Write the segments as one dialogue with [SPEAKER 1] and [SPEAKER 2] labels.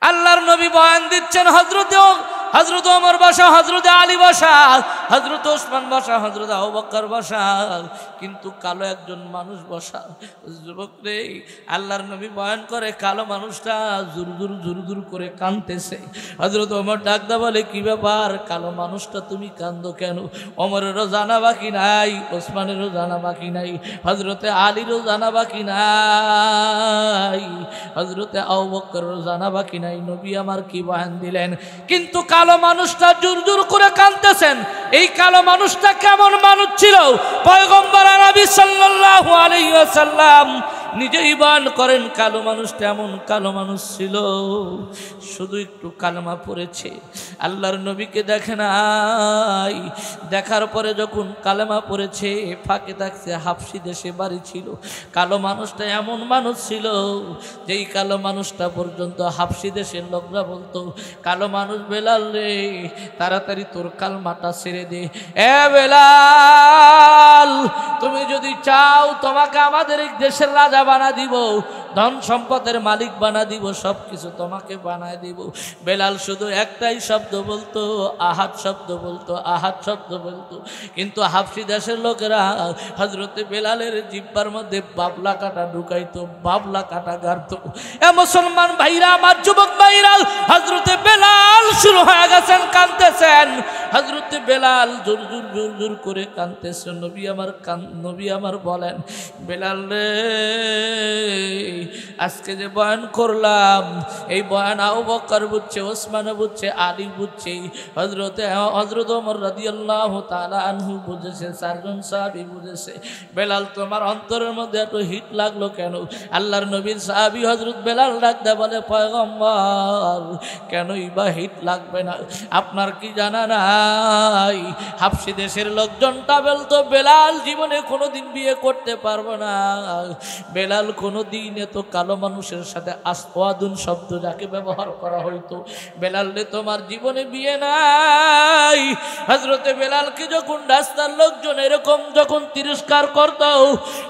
[SPEAKER 1] আল্লাহর নবী বয়ান দিচ্ছেন, হযরত ওমর বসা, হযরত আলী বসা, হযরত ওসমান বসা, হযরত আবু বকর বসা, কিন্তু কালো একজন মানুষ বসা। যুবক রে, আল্লাহর নবী বয়ান করে কালো মানুষটা জুর করে কাঁদতেছে। হযরত ওমর ডাকদা বলে, কি ব্যাপার কালো মানুষটা, তুমি কান্দো কেন? ওমরেরও জানা বাকি নাই, ওসমানেরও জানা বাকি নাই, হযরতে আলীরও জানা বাকি নাই, হযরতে আবু বকরেরও জানা বাকি নাই। নবী আমার কি বয়ান দিলেন, কিন্তু কালো মানুষটা জুর করে কাঁদতেছেন। এই কালো মানুষটা কেমন মানুষ ছিল? পয়গম্বর আরবি সাল্লাল্লাহু আলাইহি ওয়াসাল্লাম নিজেই বয়ান করেন, কালো মানুষটা এমন কালো মানুষ ছিল, শুধু একটু কালেমা পড়েছে, আল্লাহর নবীকে দেখে নাই। দেখার পরে যখন কালেমা পড়েছে, ফাঁকে থাকছে হাবশি দেশে বাড়ি ছিল। কালো মানুষটা এমন মানুষ ছিল, যেই কালো মানুষটা পর্যন্ত হাবশি দেশের লোকরা বলতো, কালো মানুষ বেলাল রে, তাড়াতাড়ি তোর কালমাটা ছেড়ে দে। এ বেলাল, তুমি যদি চাও তোমাকে আমাদের এই দেশের রাজা বানা দিব, ধন সম্পদের মালিক বানা দিব, সব কিছু তোমাকে বানায় দিব। বেলাল শুধু একটাই শব্দ বলতো, আহাদ শব্দ বলতো, আহাদ শব্দ বলতো। কিন্তু হাবশি দেশের লোকেরা হযরতে বেলালের জিহ্বার মধ্যে বাবলা কাটা ঢুকাইতো, বাবলা কাটা গাড়তো। এ মুসলমান ভাইরা, আমার যুবক ভাইরা, হযরতে বেলাল শুরু হয়ে গেছেন, কাঁদতেছেন। হযরতে বেলাল জোর করে কাঁদতেছেন। নবী আমার বলেন, বেলাল রে, আজকে যে বয়ান করলাম, এই বয়ান আবু বকর বুঝছে, ওসমান বুঝছে, আলী বুঝছে, হযরত ওমর রাদিয়াল্লাহু তাআলা আনহু বুঝেছে, চারজন সাহাবী বুঝেছে। বেলাল, তোমার অন্তরের মধ্যে এত হিট লাগলো কেন? আল্লাহর নবীর সাহাবী হযরত বেলাল ডাকতে বলে, পয়গম্বর, কেনই বা হিট লাগবে না? আপনার কি জানা নাই, হাবশি দেশের লোকজনটা বলতো, বেলাল জীবনে কোনোদিন বিয়ে করতে পারবো না। বেলাল কোনোদিন এত কালো মানুষের সাথে আসওয়াদুন শব্দ যাকে ব্যবহার করা হইতো, বেলাল রে, তোমার জীবনে বিয়ে নাই। হযরতে বেলালকে যখন রাস্তার লোকজন এরকম যখন তিরস্কার করত,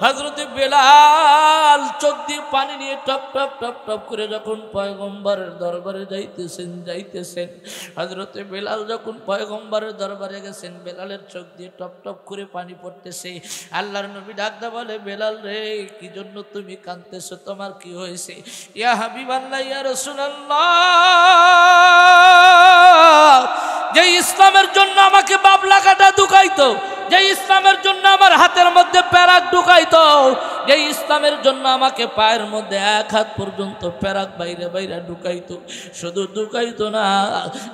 [SPEAKER 1] হযরতে বেলাল চোখ দিয়ে পানি নিয়ে টপ টপ টপ টপ করে যখন পয়গম্বরের দরবারে যাইতেছেন, হযরতে বেলাল যখন পয়গম্বরের দরবারে গেছেন, বেলালের চোখ দিয়ে টপ টপ করে পানি পড়তেছে। আল্লাহর নবী ডাকতে বলে, বেলাল রে, কি জন্য তুমি কাঁদতেছো, তোমার কি হয়েছে? ইয়া হাবিবাল্লাহ, ইয়া রাসূলুল্লাহ, যে ইসলামের জন্য আমাকে বাবলা কাটা ঢুকাইতো, যে ইসলামের জন্য আমার হাতের মধ্যে প্যারাক ঢুকাইতো, যে ইসলামের জন্য আমাকে পায়ের মধ্যে এক হাত পর্যন্ত প্যারাক বাইরে বাইরে ঢুকাইতো, শুধু ঢুকাইতো না,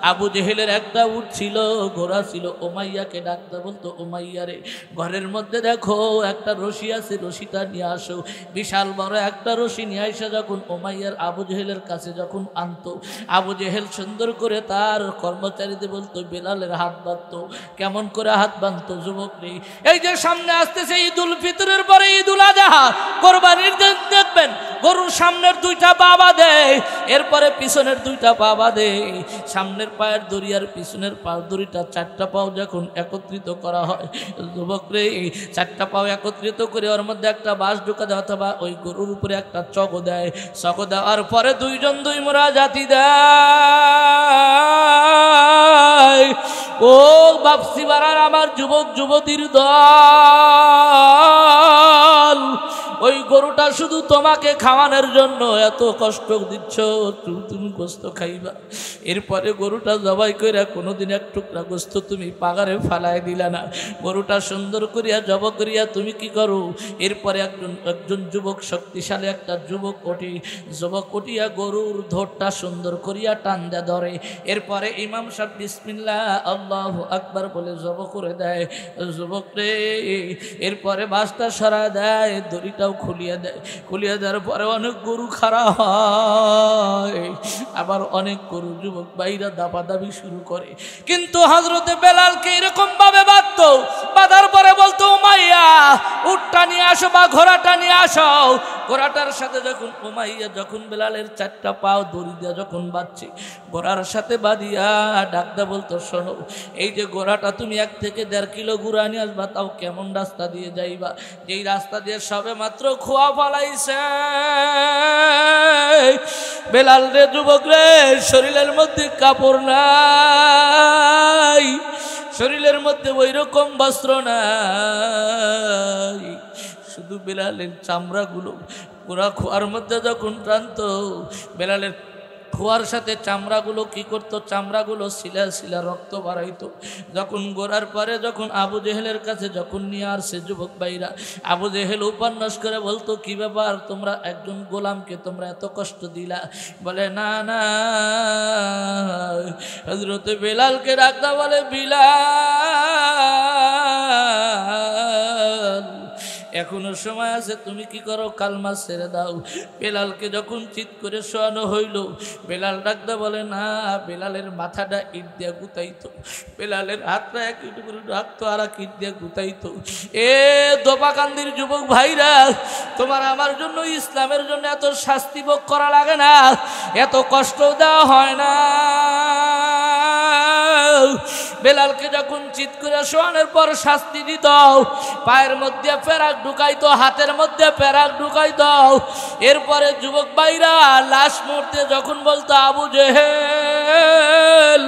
[SPEAKER 1] আবু জেহেলের একটা উট ছিল, ঘোড়া ছিল, উমাইয়াকে ডাকতে বলতো, উমাইয়া রে, ঘরের মধ্যে দেখো একটা রশি আছে, রশিটা নিয়ে আসো। বিশাল বড় একটা রশি নিয়ে আসা যখন উমাইয়ার আবু জেহেলের কাছে যখন আনতো, আবু জেহেল সুন্দর করে তার কর্মচারীদের বলতো, বেলালের হাত বাঁধতো। কেমন করে হাত বাঁধতো? যুবক রে, এই যে সামনে আসতেছে ঈদুল ফিতরের পরে ঈদুল আজহা, কোরবানির দিন দেখবেন গরুর সামনের দুইটা পা বাঁধে, এরপরে পিছনের দুইটা পা বাঁধে, সামনের পায়ের দড়ি আর পিছনের পায়ের দড়িটা, চারটা পাও যখন একত্রিত করা হয়, যুবক রে, চারটা পাও একত্রিত করে ওর মধ্যে একটা বাঁশ ঢুকা দেয়, অথবা ওই গরুর উপরে একটা চক দেয়, চক দেওয়ার পরে দুইজন দুই মোরা জাতি দেয়। ও বাপসি বাড়ার আমার যুবক যুবতীর দল, ওই গরুটা শুধু তোমাকে খাওয়ানোর জন্য এত কষ্ট দিচ্ছ, তুমি গোস্ত খাইবা। এরপরে গরুটা জবাই করিয়া কোনোদিন এক টুকরা গোস্ত তুমি পাগারে ফালাই দিলা না। গরুটা সুন্দর করিয়া জব করিয়া তুমি কি করো? এরপরে একজন যুবক, শক্তিশালী একটা যুবক উঠিয়া গরুর ধোরটা সুন্দর করিয়া টান দেয়া ধরে। এরপরে ইমাম সাহেব বিসমিল্লাহ আল্লাহু আকবার বলে জব করে দেয়। যুবক রে, এরপরে বাসটা সরা দেয়, দড়িটাও খুলিয়ে দেয়। খুলিয়ে দেওয়ার পরে অনেক গরু খাড়া হয়, আবার অনেক গরু যুবক ভাইরা দাপাদাবি শুরু করে। কিন্তু হযরতে বেলালকে এরকম ভাবে বাঁধতো, বাঁধার পরে বলতো, উমাইয়া উটটা নিয়ে আসো বা ঘোড়াটা নিয়ে আসো। ঘোড়াটার সাথে যখন উমাইয়া যখন বেলালের চারটা পাও দড়ি দিয়া যখন বাঁধছে, ঘোড়ার সাথে বাঁধিয়া ডাকদা বলতো, শোনো, এই যে ঘোড়াটা তুমি 1 থেকে 1.5 কিলো গুড়া নিয়ে আসবা, তাও কেমন রাস্তা দিয়ে যাইবা? যেই রাস্তা দিয়ে সবে মাত্র মাত্র খোয়া ফলাইছে বেলাল রে যুবক রে শরীরের মধ্যে কাপড় নাই শরীরের মধ্যে ওই রকম বস্ত্র নাই শুধু বেলালের চামড়াগুলো পুরা খোয়ার মধ্যে যখন টানতো বেলালের খোয়ার সাথে চামড়াগুলো কি করতো চামড়াগুলো শিলা শিলা রক্ত বাড়াইতো যখন গোড়ার পরে যখন আবু জেহেলের কাছে যখন নিয়ে আসছে যুবক ভাইরা আবু জেহেল উপন্যাস করে বলতো কি ব্যাপার তোমরা একজন গোলামকে তোমরা এত কষ্ট দিলা বলে না না হযরত বেলালকে ডাকতা বলে বিলাল এখনো সময় আছে তুমি কি করো কালমা ছেড়ে দাও বেলালকে যখন চিৎ করে শোয়ানো হইল বেলাল ডাকতে বলে না বেলালের মাথাটা ইট দিয়া গুতাইতো বেলালের হাতটা এক ইট করে রাখতো আর এক ইট দিয়া গুতাইতো এ দোপাকান্দির যুবক ভাইরা তোমার আমার জন্য ইসলামের জন্য এত শাস্তি ভোগ করা লাগে না এত কষ্ট দেওয়া হয় না বেলালকে যখন চিৎ করে শোয়ানোর পর শাস্তি দিত পায়ের মধ্যে পেরাক ঢুকাইতো হাতের মধ্যে পেরাক ঢুকাইতো এরপরে যুবক ভাইরা লাশ মুহূর্তে যখন বলতো আবু জেহেল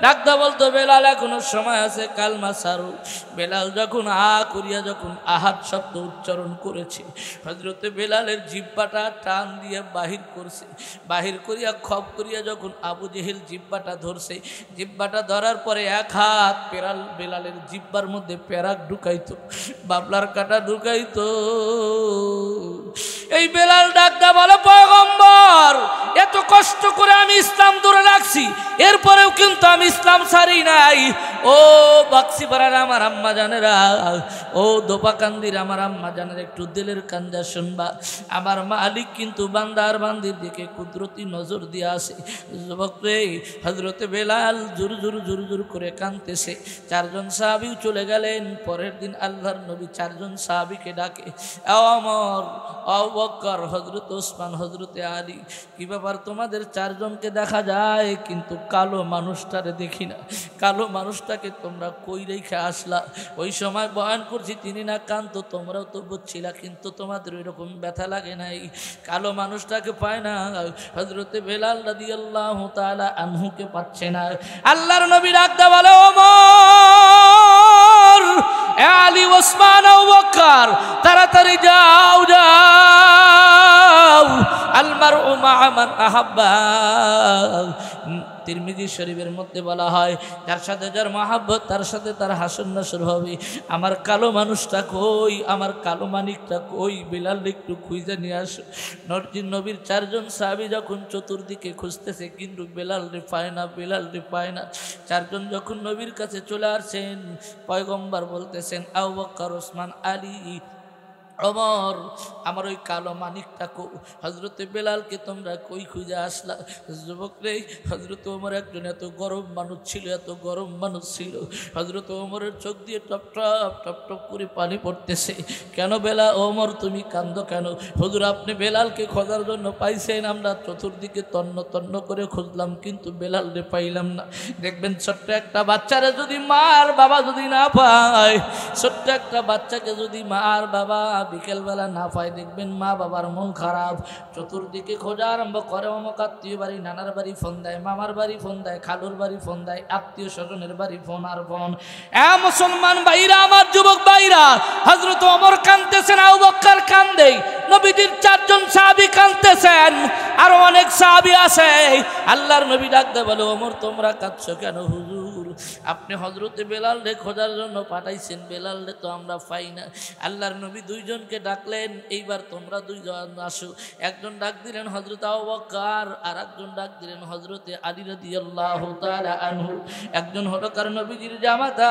[SPEAKER 1] ডাকতে বলতো বেলাল এখনো সময় আছে কালমা ছাড়ো বেলাল যখন করিয়া যখন আহাত শব্দ উচ্চারণ করেছে হযরতে বেলালের জিহ্বাটা টান দিয়ে বাহির করছে বাহির করিয়া খপ করিয়া যখন আবু জেহেল জিহ্বাটা ধরছে জিহ্বাটা ধরার পরে এক হাত বেলালের জিহ্বার মধ্যে পেরাক ঢুকাইতো বাবলার কাটা ঢুকাইতো এই বেলাল ডাকটা বলে পয়গম্বর এত কষ্ট করে আমি ইসলাম ধরে রাখছি এরপরেও কিন্তু আমি ইসলাম ছাড়ি নাই ও বাক্সিপাড়ার আমার আম্মা জানেরা ও দোপাকান্দির আমার আম্মা জানের একটু দিলের কান্দা শুনবা আমার মালিক কিন্তু বান্দার বান্দির দিকে কুদরতি নজর দিয়ে আসে যুবক রে হযরতে বেলাল জোর জোর জোর জোর করে কাঁদতেছে চারজন সাহাবী চলে গেলেন পরের দিন আল্লাহর নবী চারজন সাহাবীকে ডাকে ওমর আবু বকর হযরত ওসমান হযরতে আলী কি ব্যাপার তোমাদের চারজনকে দেখা যায় কিন্তু কালো মানুষটারে দেখি না কালো মানুষটাকে তোমরা কই রেখে আসলা ওই সময় বয়ান করছি তিনি না কান্ত তোমরাও তো বুঝছিলা কিন্তু তোমাদের ওইরকম ব্যথা লাগে নাই কালো মানুষটাকে পায় না হযরতে বেলাল রাদিয়াল্লাহু তাআলা আনহুকে পাচ্ছে না আল্লাহর নবী ডাকতে বলে ওমর আলী ওসমান আবু বকর তাড়াতাড়ি যাও যাও আল মারউ মা মান আহাব্বা তিরমিজি শরীফের মধ্যে বলা হয় যার সাথে যার মহাব্বত তার সাথে তার হাসন নাসর হবে আমার কালো মানুষটা কই আমার কালো মানিকটা কই বেলাল একটু খুঁজে নিয়ে আসো নবীর চারজন সাহাবী যখন চতুর্দিকে খুঁজতেছে কিন্তু বেলাল রে পায় না বেলাল রে পায় না চারজন যখন নবীর কাছে চলে আসছেন পয়গম্বর বলতেছেন আবু বকর ওসমান আলী ওমর আমার ওই কালো মানিকটা কো হযরতে বেলালকে তোমরা কই খুঁজে আসলা যুবক রে হযরত ওমর একজন এত গরম মানুষ ছিল এত গরম মানুষ ছিল হযরত ওমরের চোখ দিয়ে টপ টপ টপ টপ করে পানি পড়তেছে কেন বেলাল ওমর তুমি কান্দো কেন হুজুর আপনি বেলালকে খোঁজার জন্য পাইছেন আমরা চতুর্দিকে তন্ন তন্ন করে খুঁজলাম কিন্তু বেলাল রে পাইলাম না দেখবেন ছোট্ট একটা বাচ্চারে যদি মার বাবা যদি না পায় ছোট্ট একটা বাচ্চাকে যদি মার বাবা বিকেলবেলা না পায় দেখবেন মা বাবার মন খারাপ চতুর্দিকে খোঁজা আরম্ভ করে অমুক আত্মীয় বাড়ি নানার বাড়ি ফোন দেয় মামার বাড়ি ফোন দেয় খালুর বাড়ি ফোন দেয় আত্মীয় স্বজনের বাড়ি ফোন আর ফোন মুসলমান ভাইরা আমার যুবক ভাইরা হযরত ওমর কাঁদতেছেন আবু বকর কান্দে নবীজির চারজন সাহাবী কাঁদতেছেন আর অনেক সাহাবী আছে আল্লাহর নবী ডাকতে বলে ওমর তোমরা কাঁদছো কেন হুজুর আপনি হযরতে বেলাল রে খোঁজার জন্য পাঠাইছেন বেলাল রে তো আমরা পাই না আল্লাহর নবী দুইজনকে ডাকলেন এইবার তোমরা দুইজন আসো একজন ডাক দিলেন হযরত আবু বকর আর একজন ডাক দিলেন হযরতে আলী রাদিয়াল্লাহু তাআলা আনহু একজন হলো কারণ নবীজির জামাতা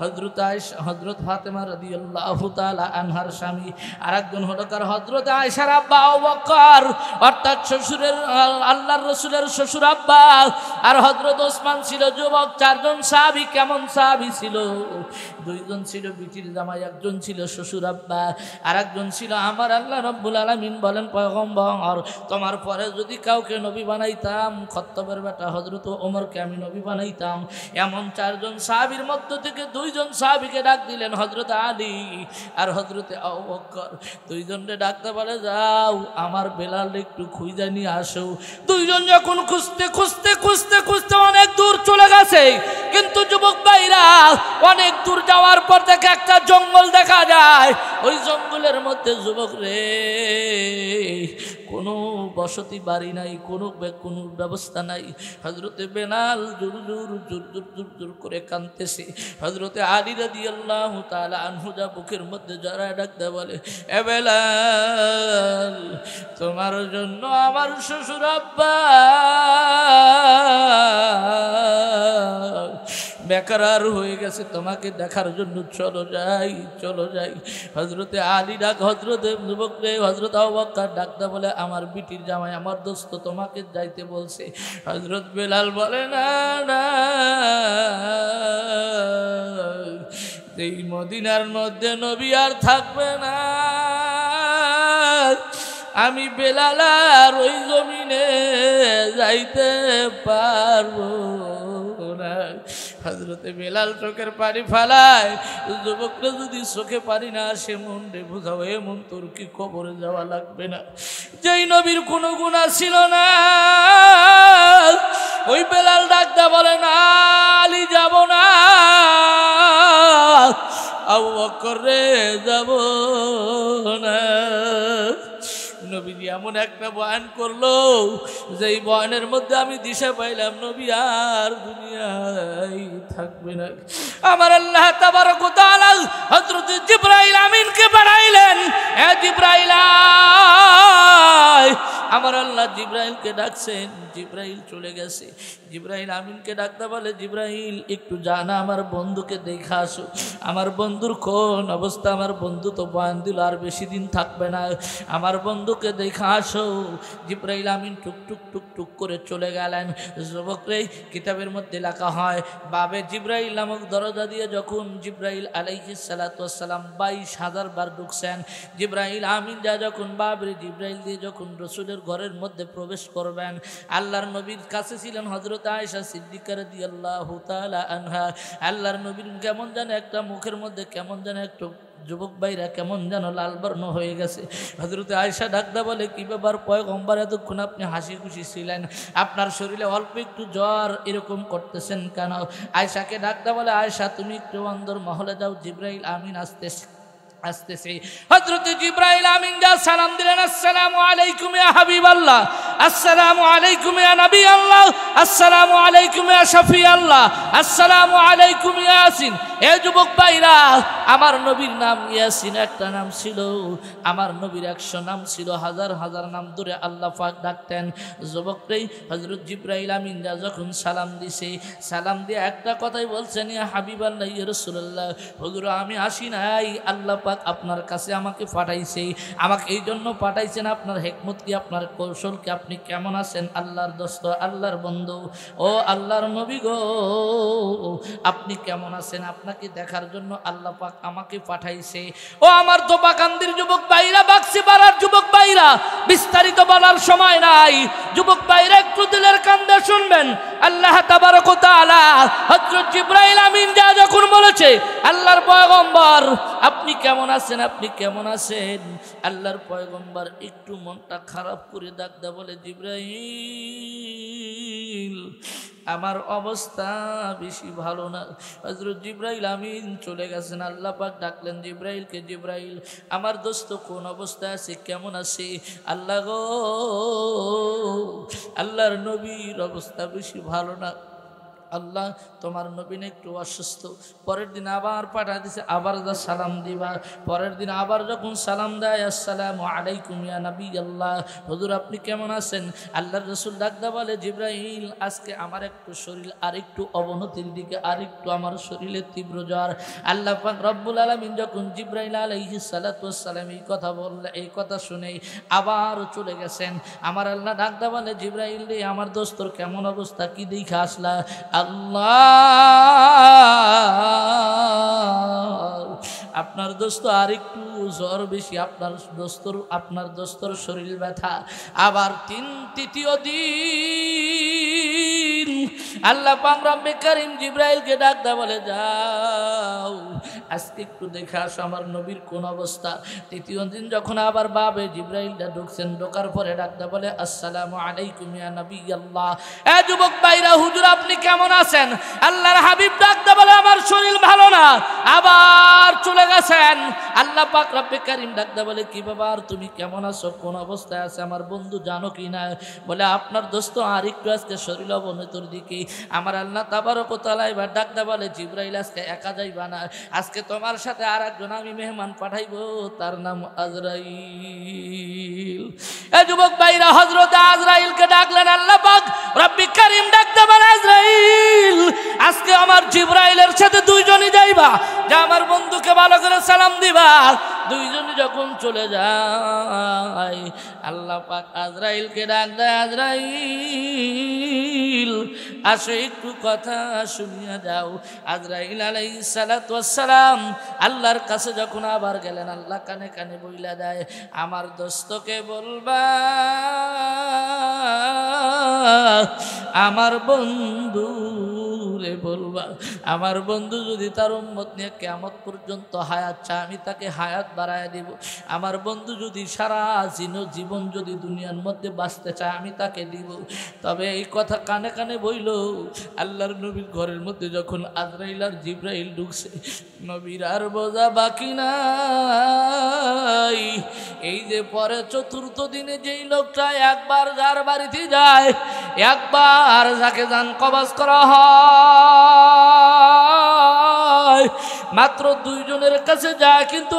[SPEAKER 1] হযরত আয়েশা হযরত ফাতেমা রাদিয়াল্লাহু তাআলা আনহার স্বামী আর একজন হলো কার হযরত আয়েশার আব্বা আবু বকর অর্থাৎ শ্বশুরের আল্লাহর রাসূলের শ্বশুর আব্বা আর হযরত ওসমান ছিল যুবক চারজন সাহাবী কেমন সাহাবী ছিল দুইজন ছিল বিটির জামাই, একজন ছিল শ্বশুর আব্বা, আর একজন ছিল আমার আল্লাহ রাব্বুল আলামিন বলেন পয়গম্বর তোমার পরে যদি কাউকে নবী বানাইতাম খত্তবের বেটা হযরত ওমরকে আমি নবী বানাইতাম। এমন চারজন সাহাবীর মধ্য থেকে দুইজন সাহাবীকে ডাক দিলেন হযরত আলী আর হযরত আবু বকর। দুইজনকে ডাকতে বলে যাও আমার বেলাল একটু খুঁজে নিয়ে আসো। দুইজন যখন খুঁজতে খুঁজতে খুঁজতে খুঁজতে অনেক দূর চলে গেছে, কিন্তু যুবক ভাইরা অনেক দূর যাওয়ার পর থেকে একটা জঙ্গল দেখা যায়। ওই জঙ্গলের মধ্যে যুবক রে কোনো বসতি বাড়ি নাই, কোনো ব্যবস্থা নাই। হযরতে বেলাল জোর জোর জোর জোর জোর জোর করে কাঁদতেছে। হযরতে আলী রাদিয়াল্লাহু তাআলা আনহু যা বুকের মধ্যে জড়ায় ডাকতে বলে এ বেলাল তোমার জন্য আমার শ্বশুর আব্বা বেকার হয়ে গেছে, তোমাকে দেখার জন্য চলো যাই চলো যাই। হযরতে আলী ডাক হযরতে যুবক রে হযরত আবু বকর ডাকতে বলে আমার বিটির জামাই আমার দোস্ত তোমাকে যাইতে বলছে। হযরত বেলাল বলে না না এই মদিনার মধ্যে নবী আর থাকবে না, আমি বেলাল আর ওই জমিনে যাইতে পারবো না। হযরতে বেলাল চোখের পানি ফালায়, যুবকরা যদি চোখে পানি না আসে মন রে বুঝাও এ মন তোর কি কবরে যাওয়া লাগবে না। যেই নবীর কোনো গুনাহ ছিল না ওই বেলাল ডাকতে বলে না আলী যাব না, আবু বকর রে যাব না। নবীজি এমন একটা বয়ান করলো যেই বয়ানের মধ্যে আমি দিশা পাইলাম নবী আর দুনিয়ায় থাকবে না। আমার আল্লাহ তাবারক ওয়া তাআলা হযরত জিবরাইল আমিনকে বানাইলেন। এ জিবরাইল আমার আল্লাহ জিবরাইলকে ডাকছেন, জিবরাইল চলে গেছে। জিবরাইল আমিনকে ডাকতে বলে জিবরাইল একটু জানা আমার বন্ধুকে দেখা আসো, আমার বন্ধুর কোন অবস্থা, আমার বন্ধু তো বয়ান দিল আর বেশি দিন থাকবে না, আমার বন্ধুকে দেখা আসো। জিবরাইল আমিন টুক টুক টুক টুক করে চলে গেলেন। যুবকরে কিতাবের মধ্যে লেখা হয় বাবে জিবরাইল নামক দরজা দিয়ে যখন জিবরাইল আলাইহিস সালাতু ওয়াস সালাম 22,000 বার ঢুকছেন, জিবরাইল আমিন যা যখন বাবরে জিবরাইল দিয়ে যখন রসুলের ঘরের মধ্যে প্রবেশ করবেন, আল্লাহর নবীর কাছে ছিলেন হযরত আয়েশা সিদ্দিকা রাদিয়াল্লাহু তাআলা আনহা। আল্লাহর নবীর কেমন যেন একটা মুখের মধ্যে কেমন যেন একটু যুবক ভাইরা কেমন যেন লাল বর্ণ হয়ে গেছে। হযরতে আয়েশা ডাকদা বলে কি ব্যাপার পয়গম্বর এতক্ষণ আপনি হাসি খুশি ছিলেন, আপনার শরীরে অল্প একটু জ্বর এরকম করতেছেন কেন? আয়েশাকে ডাকদা বলে আয়েশা তুমি একটু অন্দর মহলে যাও, জিবরাইল আমিন আসতেছে। হযরত জিবরাইল আমিন যা সালাম দিলেন আসসালামু আলাইকুম ইয়া হাবিবাল্লাহ, আসসালামু আলাইকুম ইয়া নবী আল্লাহ, আসসালামু আলাইকুম ইয়া শফি আল্লাহ, আসসালামু আলাইকুম ইয়া ইয়াসিন। এ যুবক ভাইরা আমার নবীর নাম ইয়াসিন একটা নাম ছিল, আমার নবীর 100 নাম ছিল, হাজার হাজার নাম ধরে আল্লাহ পাক ডাকতেন। যুবকটাই হযরত জিবরাইল আমিন যা যখন সালাম দিছে, সালাম দিয়ে একটা কথাই বলছেন ইয়া হাবিবাল্লাহ ইয়া রাসূলুল্লাহ, হুজুর আমি আসি নাই, আল্লাহ পাক আপনার কাছে আমাকে পাঠাইছে, আমাকে এই জন্য পাঠাইছেন আপনার হিকমত কি আপনার কৌশল কি, আপনি কেমন আছেন আল্লাহর দোস্ত আল্লাহর বন্ধু ও আল্লাহর নবী গো আপনি কেমন আছেন, আপনাকে দেখার জন্য আল্লাহ পাক আমাকে পাঠাইছে। ও আমার তোবাকান্দির যুবক ভাইরা, বাক্সি পাড়ার যুবক ভাইরা, বিস্তারিত বলার সময় নাই, যুবক ভাইরা একটু দিলের কান্দে শুনবেন। আল্লাহ তাবারক ওয়া তাআলা হযরত জিবরাইল আমিন যা যখন বলেছে আল্লাহর পয়গম্বর আপনি কেমন আছেন, আপনি কেমন আছেন, আল্লাহর পয়গম্বর একটু মনটা খারাপ করে ডাকদা বলে জিবরাইল আমার অবস্থা বেশি ভালো না। হযরত জিবরাইল আমিন চলে গেছেন, আল্লাহ পাক ডাকলেন জিবরাইলকে, জিবরাইল আমার দোস্ত কোন অবস্থায় আছে, কেমন আছে? আল্লাহ গো আল্লাহর নবীর অবস্থা বেশি ভালো না, আল্লাহ তোমার নবী একটু অসুস্থ। পরের দিন আবার পাঠা দিছে, আবার যা সালাম দিবা। পরের দিন আবার যখন সালাম দেয় আসসালামু আলাইকুম ইয়া নবী আল্লাহ, হুজুর আপনি কেমন আছেন? আল্লাহর রাসূল ডাকদা বলে জিবরাইল আজকে আমার একটু শরীর আরেকটু অবনতির দিকে, আরেকটু আমার শরীরে তীব্র জ্বর। আল্লাহ পাক রব্বুল আলামিন যখন জিবরাইল আলাইহিস সালাতু ওয়াস সালাম এই কথা বললে, এই কথা শুনে আবার চলে গেছেন। আমার আল্লাহ ডাকদা বলে জিবরাইল রে আমার দোস্তর কেমন অবস্থা, কি দেখে আসলা? আল্লাহ আপনার দোস্ত আর একটু জ্বর বেশি, আপনার দোস্তর শরীর ব্যথা। আবার তৃতীয় দিন আল্লাহ পাক রব্বে কারীম জিবরাইলকে ডাক দেয়া বলে, যাও আজকে একটু দেখে আসো আমার নবীর কোন অবস্থা। তৃতীয় দিন যখন আবার বাবে জিবরাইলটা ঢুকছেন, ঢোকার পরে ডাক দেয়া বলে, আসসালামু আলাইকুম ইয়া নবী আল্লাহ। এ যুবক ভাইরা, হুজুর আপনি কেমন আছেন? আল্লাহর হাবিব ডাক দেয়া বলে, আমার শরীর ভালো না। আবার চলে গেছেন। আল্লাহ পাক রব্বে কারীম ডাক দেয়া বলে, কি বাবা তুমি কেমন আছো, কোন অবস্থায় আছে আমার বন্ধু জানো কি না? বলে, আপনার দোস্ত আর একটু আজকে শরীর অবনতির দিকে। আমার আল্লাহ তাবারক ওয়া তাআলা এবার ডাক দেয়া বলে, জিবরাইল আজকে একা যাইবা না, আজকে তোমার সাথে আর একজন আমি মেহমান পাঠাইবো, তার নাম আজরাইল। এ যুবক ভাইরা, হযরত আজরাইলকে ডাকলেন আল্লাহ পাক রব্বে কারীম ডাক দেয়া বলে, আজরাইল আজকে আমার জিবরাইলের সাথে দুইজনই যাইবা, যা আমার বন্ধুকে ভালো করে সালাম দিবা। দুইজনই যখন চলে যায়, আল্লাহ পাক আজরাইলকে ডাক দেয়, আজরাইল আসো একটু কথা শুনিয়া যাও। আজরাইল আলাইহিস সালাতু ওয়াস সালাম আল্লাহর কাছে যখন আবার গেলেন, আল্লাহ কানে কানে বইলা দেয়, আমার দোস্তকে বলবা আমার বন্ধু রে বলবা, আমার বন্ধু যদি তার উম্মত নিয়ে কিয়ামত পর্যন্ত হায়াত চায়, আমি তাকে হায়াত বাড়ায় দেব। আমার বন্ধু যদি সারা জীবন যদি দুনিয়ার মধ্যে বাঁচতে চায়, আমি তাকে দিব। তবে এই কথা কানে কানে বইল। আল্লাহর নবীর ঘরের মধ্যে যখন আজরাইল আর জিবরাইল ঢুকছে, নবীর আর বোঝা বাকি নাই। এই যে পরে চতুর্থ দিনে যেই লোকটা একবার যার বাড়িতে যায়, একবার যাকে জান কবজ করা হয়, মাত্র দুইজনের কাছে যায়, কিন্তু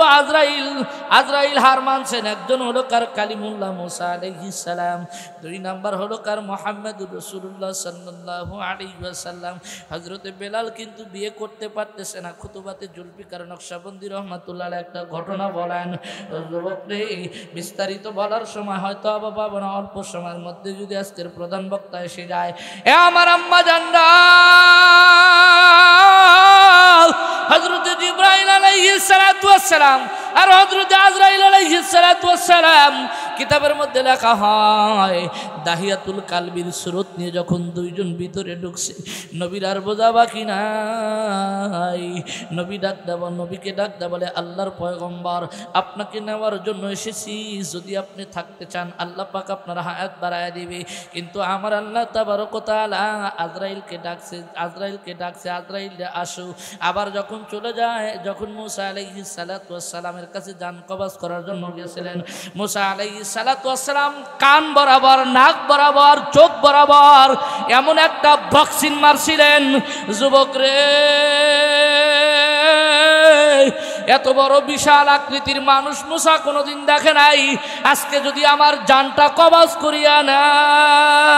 [SPEAKER 1] আজরাইল হার মানছেন। একজন হলো কার কালিমুল্লাহ মুসা আলাইহিস সালাম, দুই নাম্বার হলো কার মুহাম্মদুর রাসূলুল্লাহ সাল্লাল্লাহু আলাইহি ওয়াসাল্লাম। হযরতে বেলাল কিন্তু বিয়ে করতে পারতেছে না। খুতুবাতে জুলফিকার নকশবন্দি রাহমাতুল্লাহ আলাইহি একটা ঘটনা বলেন। বিস্তারিত বলার সময় হয়তো পাবো না, অল্প সময়ের মধ্যে যদি আজকের প্রধান বক্তা এসে যায়। এ আমার আম্মা জানরা, হযরত জিবরাইল আলাইহিস সালাতু ওয়াস সালাম আর হযরত আজরাইল আলাইহিস সালাতু ওয়াস সালাম, কিতাবের মধ্যে লেখা হয় দাহিয়াতুল কালবির সুরত নিয়ে যখন দুইজন ভিতরে ঢুকছে, নবীর আর বোঝা বাকি নাই। নবীকে ডাক দেয়া বলে, আল্লাহর পয়গম্বর আপনাকে নেওয়ার জন্য এসেছি, যদি আপনি থাকতে চান আল্লাহ পাক আপনার হায়াত বাড়ায় দিবে। কিন্তু আমার আল্লাহ তাবারক ওয়া তাআলা আজরাইলকে ডাকছে, আজরাইল আসো। আবার যখন চলে যায়, যখন মুসা আলাইহিস সালাতু ওয়াস সালামের কাছে জান কবজ করার জন্য গেছিলেন, মুসা আলাইহিস সালাতু ওয়াস সালাম কান বরাবর, নাক বরাবর, চোখ বরাবর এমন একটা বক্সিং মারছিলেন, যুবক রে এত বড় বিশাল আকৃতির মানুষ মুসা কোনোদিন দেখে নাই। আজকে যদি আমার জানটা কবজ করিয়া নেয়,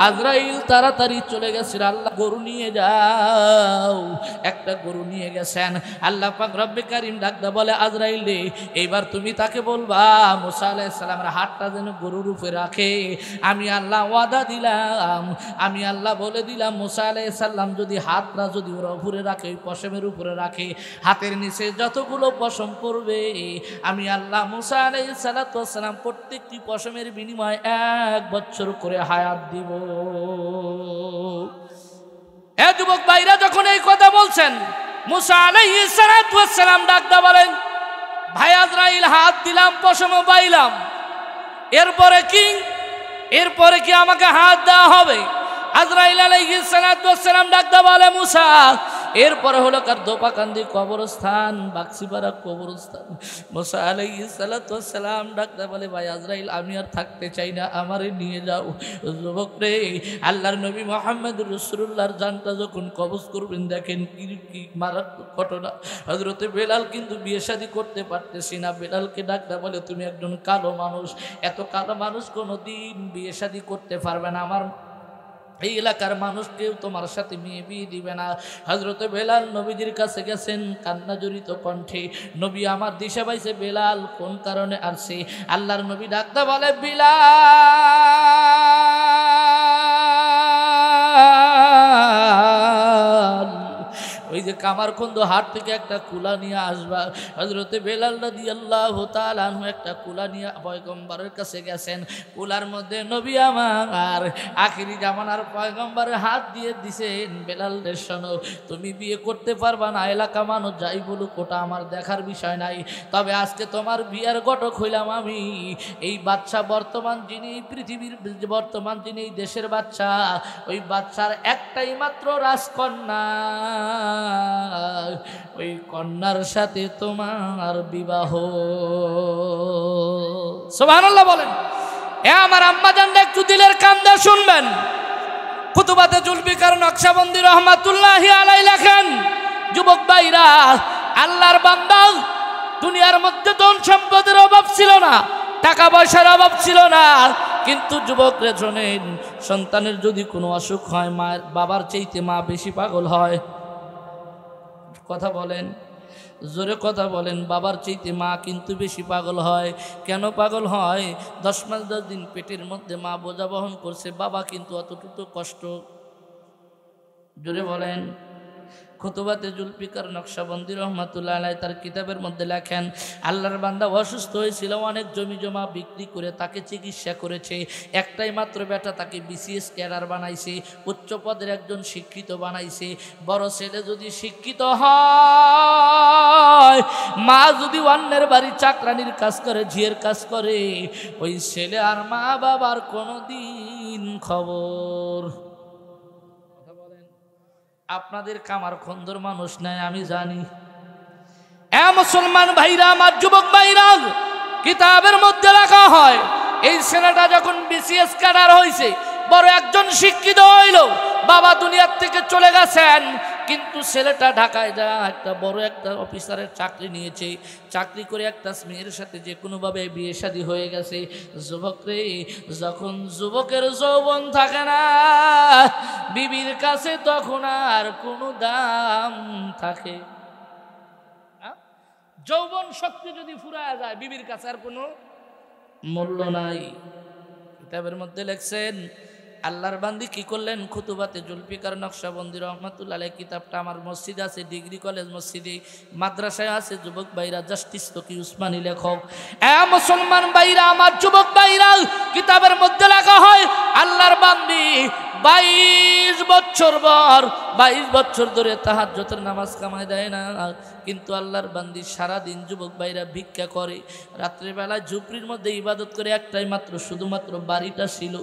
[SPEAKER 1] আজরাইল তাড়াতাড়ি চলে গেছিল, আল্লাহ গরু নিয়ে যাও। একটা গরু নিয়ে গেছেন। আল্লাহ পাক রব্বে কারীম ডাকদা বলে, আজরাইল রে এইবার তুমি তাকে বলবা মুসা আলাইহিস সালামের হাতটা যেন গরুর উপরে রাখে। আমি আল্লাহ ওয়াদা দিলাম, আমি আল্লাহ বলে দিলাম, মুসা আলাইহিস সালাম যদি হাতটা যদি ওর উপরে রাখে, ওই পশমের উপরে রাখে, হাতের নিচে যতগুলো পশম পড়বে, আমি আল্লাহ মুসা আলাইহিস সালাতু ওয়াস সালাম প্রত্যেকটি পশমের বিনিময়ে 1 বছর করে হায়াত দিব। এ যুবক ভাইরা, যখন এই কথা বলছেন, মুসা আলাইহিস সালাতু ওয়াস সালাম ডাকদা বলেন, ভাই আজরাইল হাত দিলাম, পশম বাইলাম, এরপরে কি আমাকে হাত দেওয়া হবে? আজরাইল আলাইহিস সালাতু ওয়াস সালাম ডাকদা বলে, মুসা এরপরে হলো কার দোপাকান্দি কবরস্থান, বাক্সিপাড়া কবরস্থান। মুসা আলাইহিস সালাতু ওয়াস সালাম ডাকদা বলে, ভাই আজরাইল আমি আর থাকতে চাই না, আমারে নিয়ে যাও। যুবক রে, আল্লাহর নবী মুহাম্মদুর রাসূলুল্লাহর জানটা যখন কবজ করবেন, দেখেন কি মারাত্মক ঘটনা। হযরতে বেলাল কিন্তু বিয়ে শাদী করতে পারতেছি না। বেলালকে ডাকদা বলে, তুমি একজন কালো মানুষ, এত কালো মানুষ কোনোদিন বিয়ে শাদী করতে পারবে না, আমার এই এলাকার মানুষ কেউ তোমার সাথে বিয়ে দিবে না। হযরতে বেলাল নবীজির কাছে গেছেন কান্না জড়িত কণ্ঠে, নবী আমার দিশা পাইছে, বেলাল কোন কারণে আসছে? আল্লাহর নবী ডাকতে বলে, বেলাল কামারখন্দ হাট থেকে একটা কুলা নিয়ে আসবা। হযরতে বেলাল রাদিয়াল্লাহু তাআলা আনহু একটা কুলা নিয়ে পয়গম্বরের কাছে গেছেন। কুলার মধ্যে নবী আমার আখিরি জামানার পয়গম্বরের হাত দিয়ে দিছেন, বেলালের শোনো, তুমি বিয়ে করতে পারবা না, এলাকা মানুষ যাই বলুক ওটা আমার দেখার বিষয় নাই, তবে আজকে তোমার বিয়ার ঘটক হইলাম আমি। এই বাচ্চা বর্তমান যিনি পৃথিবীর বর্তমান যিনি এই দেশের বাচ্চা, ওই বাচ্চার একটাই মাত্র রাজকন্যা, ওই কন্যার সাথে তোমার বিবাহ। সুবহানাল্লাহ বলেন। এ আমার আম্মা জানলে একটু দিলের কান দিয়ে শুনবেন। কুতুবাতে জুলফিকার নকশবন্দি রহমাতুল্লাহি আলাইহি লেখেন, যুবক ভাইরা, আল্লাহর বান্দা, দুনিয়ার মধ্যে ধন সম্পদের অভাব ছিল না, টাকা পয়সার অভাব ছিল না, কিন্তু যুবকরা শোনেন, সন্তানের যদি কোনো অসুখ হয়, মায়ের বাবার চাইতে মা বেশি পাগল হয়। কথা বলেন, জোরে কথা বলেন। বাবার চাইতে মা কিন্তু বেশি পাগল হয়। কেন পাগল হয়? 10 মাস 10 দিন পেটের মধ্যে মা বোঝা বহন করছে, বাবা কিন্তু অতটুকু কষ্ট। জোরে বলেন। খুতুবাতে জুলফিকার নকশবন্দি রহমাতুল্লাহ আলাইহি তার কিতাবের মধ্যে লেখেন, আল্লাহর বান্দা অসুস্থ হয়েছিল, অনেক জমি জমা বিক্রি করে তাকে চিকিৎসা করেছে, একটাই মাত্র বেটা তাকে বিসিএস ক্যাডার বানাইছে, উচ্চ পদের একজন শিক্ষিত বানাইছে। বড় ছেলে যদি শিক্ষিত হয়, মা যদি অন্যের বাড়ি চাকরানির কাজ করে, ঝিয়ের কাজ করে, ওই ছেলে আর মা বাবার কোনোদিন খবর। আপনাদের কামারখন্দর মানুষ নাই আমি জানি। এ মুসলমান ভাইরা, আমার যুবক ভাইরা, কিতাবের মধ্যে লেখা হয়, এই ছেলেটা যখন বিসিএস ক্যাডার হয়েছে, বড় একজন শিক্ষিত হইল, বাবা দুনিয়ার থেকে চলে গেছেন, কিন্তু ছেলেটা ঢাকায় যা একটা বড় একটা অফিসারের চাকরি নিয়েছে, চাকরি করে একটা মেয়ের সাথে যে কোনোভাবে বিয়ে শাদী হয়ে গেছে। যুবক রে, যখন যুবকের যৌবন থাকে না বিবির কাছে, তখন আর কোনো দাম থাকে। যৌবন শক্তি যদি ফুরায় যায়, বিবির কাছে আর কোনো মূল্য নাই। কিতাবের মধ্যে লেখছেন, আল্লাহর বান্দি কি করলেন? খুতুবাতে জুলফিকার নকশবন্দি রহমাতুল্লাহ আলাইহি কিতাবটা আমার মসজিদ আছে, ডিগ্রি কলেজ মসজিদে, মাদ্রাসায় আছে। যুবক ভাইরা, জাস্টিস তকি উসমানী লেখক। এ মুসলমান ভাইরা, আমার যুবক ভাইরা, কিতাবের মধ্যে লেখা হয়, আল্লাহর বান্দি 22 বছর ধরে তাহাজ্জুদের নামাজ কামায় দেয় না, কিন্তু আল্লাহর বান্দি সারাদিন যুবক ভাইরা ভিক্ষা করে, রাত্রেবেলায় ঝুপড়ির মধ্যে ইবাদত করে। একটাই মাত্র শুধুমাত্র বাড়িটা ছিল,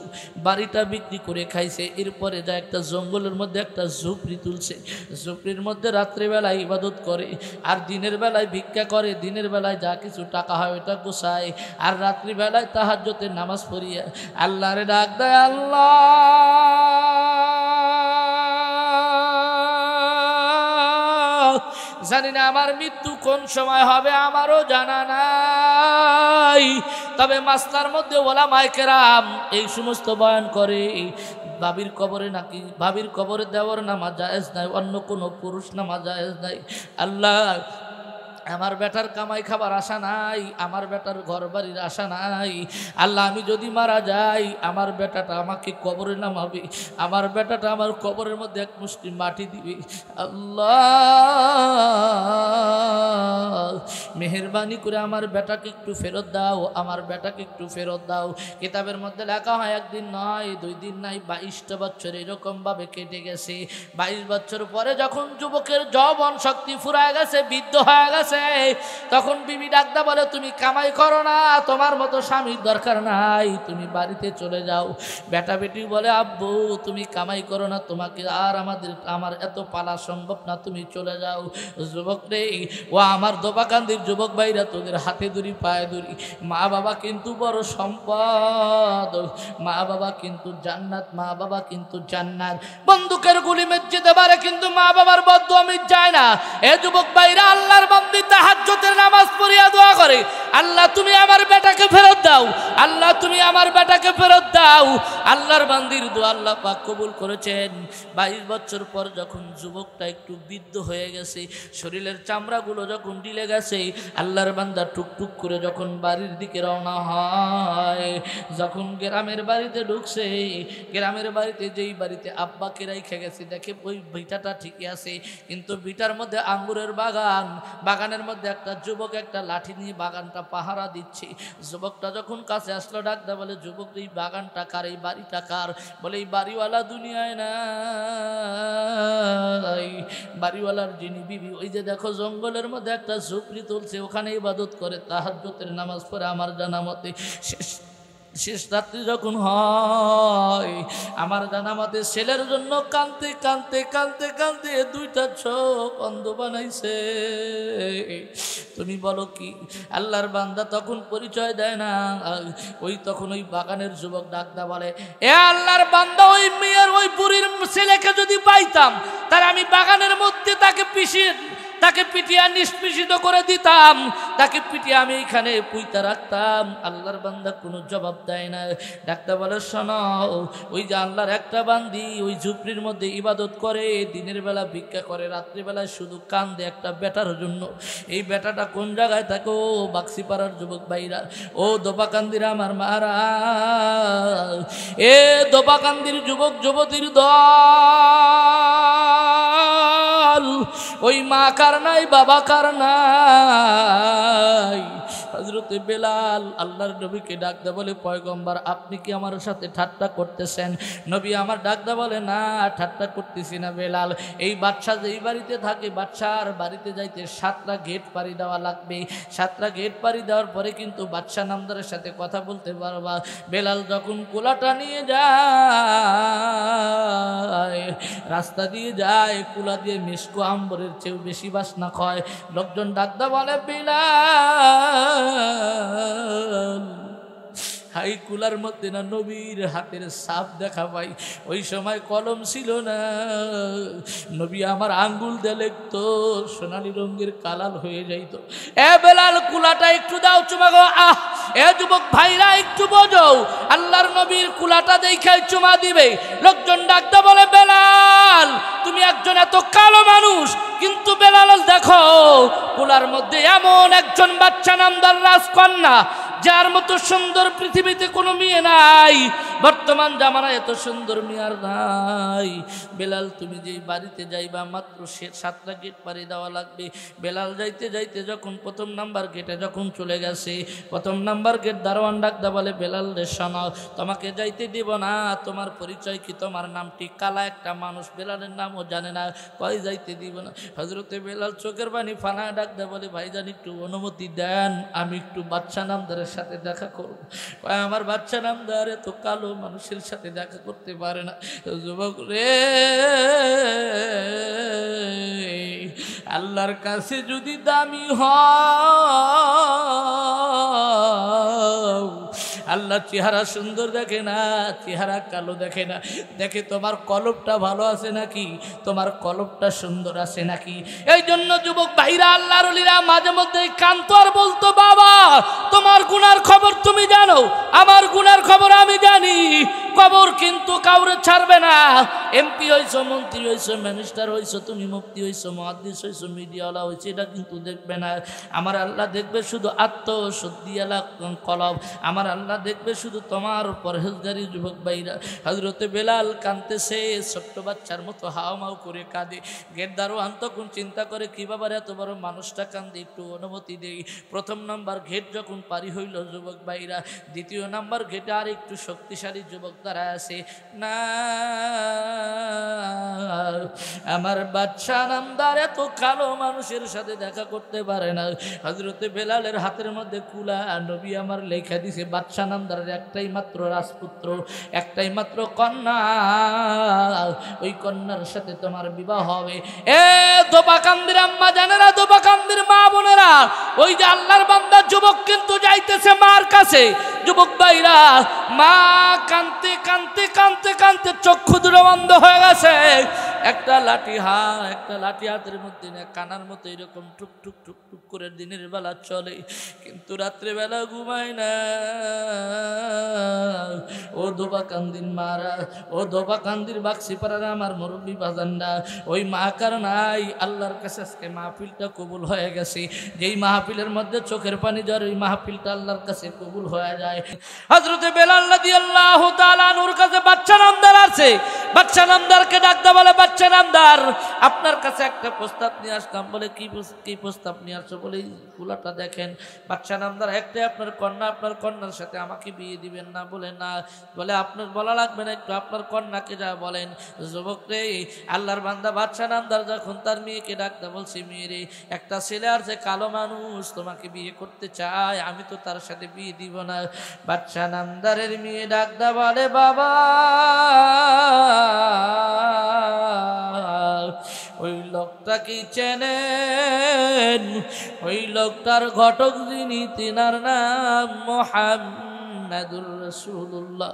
[SPEAKER 1] বাড়িটা বিক্রি করে খাইছে। এরপরে যা একটা জঙ্গলের মধ্যে একটা ঝুপড়ি তুলছে, ঝুপড়ির মধ্যে রাত্রেবেলায় ইবাদত করে, আর দিনের বেলায় ভিক্ষা করে। দিনের বেলায় যা কিছু টাকা হয় ওটা গোছায়, আর রাত্রিবেলায় তাহাজ্জুদের নামাজ পড়িয়া আল্লাহরে ডাক দেয়, আল্লাহ জানি না আমার মৃত্যু কোন সময় হবে, আমারও জানা নাই, তবে মাসলার মধ্যে ওলামায়ে কেরাম এই সমস্ত বয়ান করে, ভাবির কবরে নাকি ভাবির কবরে দেওয়ার নামাজ জায়েজ নাই, অন্য কোনো পুরুষ নামাজ জায়েজ নাই। আল্লাহ, আমার বেটার কামাই খাবার আশা নাই, আমার বেটার ঘর বাড়ির আশা নাই। আল্লাহ, আমি যদি মারা যাই, আমার বেটাটা আমাকে কবরে নামাবে, আমার বেটাটা আমার কবরের মধ্যে এক মুষ্টি মাটি দিবে। আল্লাহ, মেহেরবানি করে আমার বেটাকে একটু ফেরত দাও, আমার বেটাকে একটু ফেরত দাও। কিতাবের মধ্যে লেখা হয়, একদিন নয়, 2 দিন নাই, 22টা বছর এরকমভাবে কেটে গেছে। 22 বছর পরে যখন যুবকের যৌবন শক্তি ফুরায় গেছে, বৃদ্ধ হয়ে গেছে, তখন বিবি ডাকদা বলে, তুমি কামাই করো না, তোমার মতো স্বামীর দরকার নাই, তুমি বাড়িতে চলে যাও। বেটা বেটি বলে, আব্বু তুমি কামাই করো না, তোমাকে আর আমার এত পালা সম্ভব না, তুমি চলে যাও। যুবক রে, ও আমার দোবাকান্দির যুবক ভাইরা, তোদের হাতে ধরি পায়ে ধরি, মা বাবা কিন্তু বড় সম্পদ, মা বাবা কিন্তু জান্নাত, মা বাবা কিন্তু জান্নাত। বন্দুকের গুলি মেরে পারে, কিন্তু মা বাবার বদদুয়া মিট যায় না। এ যুবক ভাইরা, আল্লাহর বান্দি তাহাজ্জুদের নামাজ পড়িয়া দোয়া করে, আল্লাহ তুমি আমার বেটাকে ফেরত দাও, আল্লাহ তুমি আমার বেটাকে ফেরত দাও। আল্লাহর বান্দির দোয়া আল্লাহ পাক কবুল করেছেন। 22 বছর পর যখন যুবকটা একটু বৃদ্ধ হয়ে গেছে, শরীরের চামড়াগুলো যখন ঢিলে গেছে, আল্লাহর বান্দা টুকটুক করে যখন বাড়ির দিকে রওনা হয়, যখন গ্রামের বাড়িতে ঢুকছে, গ্রামের বাড়িতে যেই বাড়িতে আব্বাকে রাইখে গেছে, দেখে ওই ভিটাটা ঠিকই আছে, কিন্তু ভিটার মধ্যে আঙ্গুরের বাগান, বাগানের মধ্যে একটা যুবক একটা লাঠি নিয়ে বাগানটা পাহারা দিচ্ছে। যুবকটা যখন কাছে আসলো, ডাকদা বলে, যুবক এই বাগানটা কার, এই বাড়িটা কার? বলে এই বাড়িওয়ালা দুনিয়ায় নাই, বাড়িওয়ালার যিনি বিবি, ওই যে দেখো জঙ্গলের মধ্যে একটা ঝুপড়ি তুলছে, ওখানে ইবাদত করে, তাহাজ্জুদের নামাজ পড়ে, আমার জানা মতে শেষ রাত্রি যখন হয়, আমার জানা মতে ছেলের জন্য কাঁদতে কাঁদতে কাঁদতে কাঁদতে দুইটা চোখ অন্ধ বানাইছে। তুমি বলো কি? আল্লাহর বান্দা তখন পরিচয় দেয় না, ওই তখন ওই বাগানের যুবক ডাকদা বলে, এ আল্লাহর বান্দা, ওই মেয়ের ওই বুড়ির ছেলেকে যদি পাইতাম, তার আমি বাগানের মধ্যে তাকে পিটিয়ে নিষ্পেষিত করে দিতাম, তাকে পিটিয়ে আমি এখানে পুইতা রাখতাম। আল্লাহর বান্দা কোনো জবাব দেয় না। ডাক্তার বলে, শোনো, ওই যে আল্লাহর একটা বান্দি ওই ঝুপড়ির মধ্যে ইবাদত করে, দিনের বেলা ভিক্ষা করে, রাত্রিবেলায় শুধু কান্দে একটা বেটার জন্য। এই বেটাটা কোন জায়গায় থাকে? ও বাক্সিপাড়ার যুবক ভাইরা, ও দোপাকান্দিরা আমার মারা, এ দোপাকান্দির যুবক যুবতীর দল, ওই মা কার নাই, বাবা কার নাই। হযরতে বেলাল আল্লাহর নবীকে ডাকতে বলে, পয়গম্বর আপনি কি আমার সাথে ঠাট্টা করতেছেন? নবী আমার ডাকতে বলে, না ঠাট্টা করতেছি না বেলাল, এই বাদশা যেই বাড়িতে থাকে, বাদশার বাড়িতে যাইতে 7টা গেট পাড়ি দেওয়া লাগবে, 7টা গেট পাড়ি দেওয়ার পরে কিন্তু বাদশা নামদারের সাথে কথা বলতে পারবা। বেলাল যখন কুলাটা নিয়ে যায়, রাস্তা দিয়ে যায়, কুলা দিয়ে মিষ্কো আম্বরের চেয়েও বেশি বাসনা খায়। লোকজন ডাকদা বলে, বেলাল, হাই কুলার মধ্যে না নবীর হাতের ছাপ দেখা পাই। ওই সময় কলম ছিল না, নবী আমার আঙ্গুল দিয়ে লিখতো, সোনালী রঙের কালাল হয়ে যাইত। এ বেলাল, কুলাটা একটু দাও চুমা গো। আহ, এ যুবক ভাইরা একটু বোঝো, আল্লাহর নবীর কুলাটা দেখাই চুমা দিবে। লোকজন ডাকতে বলে, বেলাল তুমি একজন এত কালো মানুষ, কিন্তু বেলাল দেখো কুলার মধ্যে এমন একজন বাচ্চা নামদার রাজকন্যা, যার মতো সুন্দর পৃথিবীতে কোনো মেয়ে নাই, বর্তমান জামানায় এত সুন্দর মেয়ে আর নাই। বেলাল তুমি যেই বাড়িতে যাইবা, মাত্র 7টা গেট পাড়ি দেওয়া লাগবে। বেলাল যাইতে যাইতে যখন 1ম নাম্বার গেটে যখন চলে গেছে, 1ম নাম্বার গেট দারোয়ান ডাকদা বলে, বেলাল রে শোনো, তোমাকে যাইতে দিব না, তোমার পরিচয় কি? তোমার নামটি কালা একটা মানুষ, বেলালের নামও জানে না, কয় যাইতে দিব না। হযরতে বেলাল চোখের পানি ফানা ডাকদা বলে, ভাইজান একটু অনুমতি দেন, আমি একটু বাচ্চা নামদারের সাথে দেখা করব। আমার বাচ্চা নামদার এত কালো মানুষের সাথে দেখা করতে পারে না। যুবক রে, আল্লাহর কাছে যদি দামি হও, আল্লাহ চেহারা সুন্দর দেখে না, চেহারা কালো দেখে না, দেখে তোমার কলবটা ভালো আছে নাকি, তোমার কলবটা সুন্দর আছে নাকি। এই জন্য যুবক ভাইরা, আল্লাহর ওলিরা মাঝে মধ্যে কান্ত আর বলতো, বাবা তোমার গুনার খবর তুমি জানো, আমার গুনার খবর আমি জানি। কবর কিন্তু কাউরে ছাড়বে না। এমপি হইছো, মন্ত্রী হইছো, মিনিস্টার হইছো, তুমি মুফতি হইছো, মুহাদ্দিস হইছো, মিডিয়াওয়ালা হইছো, এটা কিন্তু দেখবে না। আমার আল্লাহ দেখবে শুধু আত্মশুদ্ধিওয়ালা কলব, আমার আল্লাহ দেখবে শুধু তোমার পরহেজগারি যুবক ভাইরা। হযরতে বেলাল কাঁদতেছে, ছোট্ট বাচ্চার মতো হাওমাও করে কাঁদে। গেট দারোয়ান তখন চিন্তা করে, কি বাবার এত বড় মানুষটা কান্দে, একটু অনুমতি দেই। 1ম নাম্বার গেট যখন পারি হইল যুবক ভাইরা, 2য় নাম্বার গেটে আর একটু শক্তিশালী যুবক দাঁড়ায় আছে। না, আমার বাচ্চা নামদার এত কালো মানুষের সাথে দেখা করতে পারে না। হযরতে বেলালের হাতের মধ্যে কুলা, নবী আমার লেখা দিছে, বাচ্চা নামদারের একটাই মাত্র রাজপুত্র, একটাই মাত্র কন্যা, ওই কন্যার সাথে তোমার বিবাহ হবে। এ দোপাকান্দির আম্মা জানেরা, দোপাকান্দির মা বোনেরা, ওই যে আল্লাহর বান্দা যুবক কিন্তু যাইতেছে মার কাছে। যুবক ভাইরা, মা কাঁদতে কাঁদতে কাঁদতে কাঁদতে চক্ষু দুটো বন্ধ হয়ে গেছে। একটা লাঠি হাতের মধ্যে না, কানার মতো এরকম টুক টুক টুক টুক করে দিনের বেলা চলে, কিন্তু রাত্রে বেলা ঘুমায় না। ও দোবা কান্দির মারা, ও দোবা কান্দির বাক্সি পাড়ার আমার মুরব্বী বাজানরা, ওই মা কার নাই আল্লাহর কাছে আজকে মাহফিলটা কবুল হয়ে গেছে। যেই মাহফিলের মধ্যে চোখের পানি ঝরে, ওই মাহফিলটা আল্লাহর কাছে কবুল হয়ে যায়। হযরতে বেলাল রাদিয়াল্লাহু তাআলা নূর কাছে বাচ্চা নামদার আছে, বাচ্চা নামদারকে ডাকতে বলে, বাচ্চা নামদার আপনার কাছে একটা প্রস্তাব নিয়ে আসলাম। বলে কি প্রস্তাব নিয়ে আসছো? বলে ফুলাটা দেখেন। বাচ্চা নামদার একটাই আপনার কন্যা, আপনার কন্যার সাথে আমাকে বিয়ে দিবেন না? বলে না। বলে আপনার বলা লাগবে না, একটু আপনার কন্যাকে যা বলেন। যুবক রে, আল্লাহর বান্দা বাচ্চা নামদার যখন তার মেয়েকে ডাকতে বলছে, মেয়েরে একটা ছেলে আছে কালো মানুষ তোমাকে বিয়ে করতে চায়, আমি তো তার সাথে বিয়ে দিব না। বাচ্চা নামদারের মেয়ে ডাকতে বলে, বাবা ওই লোকটা কি চেনেন? ওই লোকটার ঘটক যিনি, তিনার নাম মুহাম্মাদুর রাসূলুল্লাহ